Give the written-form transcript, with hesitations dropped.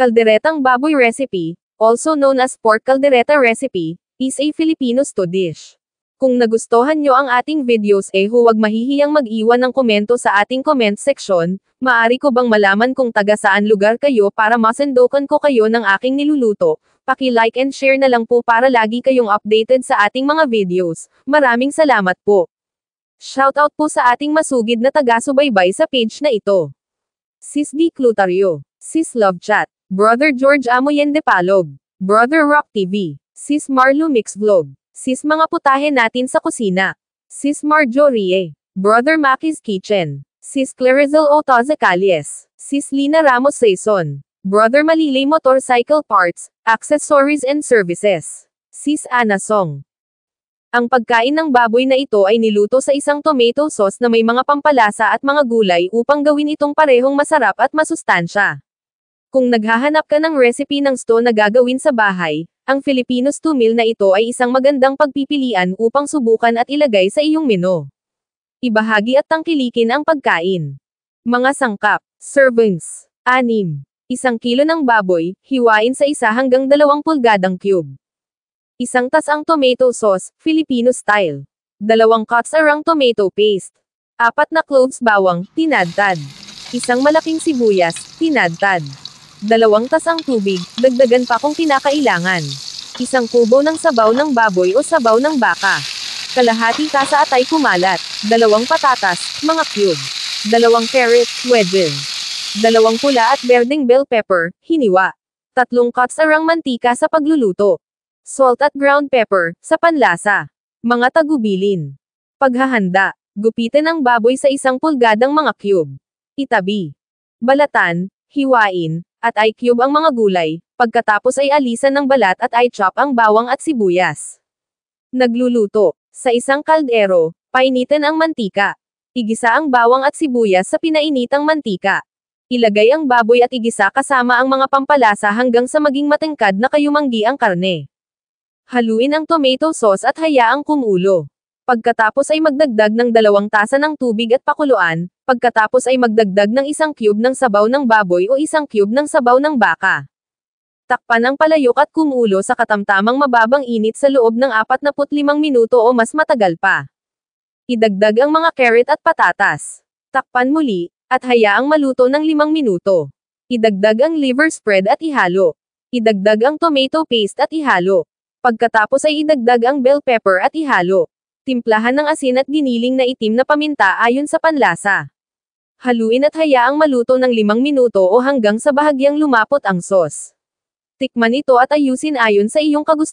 Kalderetang baboy recipe, also known as pork caldereta recipe, is a Filipino stew dish. Kung nagustuhan nyo ang ating videos huwag mahihiyang mag-iwan ng komento sa ating comment section. Maari ko bang malaman kung taga saan lugar kayo para masendokan ko kayo ng aking niluluto? Paki-like and share na lang po para lagi kayong updated sa ating mga videos. Maraming salamat po. Shoutout po sa ating masugid na taga-subaybay sa page na ito. Sis D. Clutario, Sis Love Chat, Brother George Amoyen de Palog, Brother Rock TV, Sis Marlo Mix Vlog, Sis Mga Putahe Natin sa Kusina, Sis Marjorie, Brother Maki's Kitchen, Sis Clarizel Otoza Calles, Sis Lina Ramos Saison, Brother Malilay Motorcycle Parts, Accessories and Services, Sis Ana Song. Ang pagkain ng baboy na ito ay niluto sa isang tomato sauce na may mga pampalasa at mga gulay upang gawin itong parehong masarap at masustansya. Kung naghahanap ka ng recipe ng stew na gagawin sa bahay, ang Filipino stew meal na ito ay isang magandang pagpipilian upang subukan at ilagay sa iyong menu. Ibahagi at tangkilikin ang pagkain. Mga sangkap, servings, 6. 1 kilo ng baboy, hiwain sa 1 hanggang 2 pulgadang cube. 1 tasang tomato sauce, Filipino style. 2 cups-arang tomato paste. 4 na cloves bawang, tinadtad. 1 malaking sibuyas, tinadtad. 2 tasang tubig, dagdagan pa kung kinakailangan. 1 kubo ng sabaw ng baboy o sabaw ng baka. Kalahati tasa atay kumalat. 2 patatas, mga cube. 2 carrot, wedges. 2 pula at berdeng bell pepper, hiniwa. 3 cups-arang mantika sa pagluluto. Salt at ground pepper, sa panlasa. Mga tagubilin. Paghahanda. Gupitin ang baboy sa 1 pulgadang mga cube. Itabi. Balatan, hiwain, at i-cube ang mga gulay, pagkatapos ay alisan ng balat at i-chop ang bawang at sibuyas. Nagluluto. Sa 1 kaldero, painitin ang mantika. Igisa ang bawang at sibuyas sa pinainitang mantika. Ilagay ang baboy at igisa kasama ang mga pampalasa hanggang sa maging matingkad na kayumanggi ang karne. Haluin ang tomato sauce at hayaang kumulo. Pagkatapos ay magdagdag ng 2 tasa ng tubig at pakuluan, pagkatapos ay magdagdag ng 1 cube ng sabaw ng baboy o 1 cube ng sabaw ng baka. Takpan ang palayok at kumulo sa katamtamang mababang init sa loob ng 45 minuto o mas matagal pa. Idagdag ang mga carrot at patatas. Takpan muli, at hayaang maluto ng 5 minuto. Idagdag ang liver spread at ihalo. Idagdag ang tomato paste at ihalo. Pagkatapos ay idagdag ang bell pepper at ihalo. Timplahan ng asin at giniling na itim na paminta ayon sa panlasa. Haluin at hayaang maluto ng 5 minuto o hanggang sa bahagyang lumapot ang sauce. Tikman ito at ayusin ayon sa iyong kagustuhan.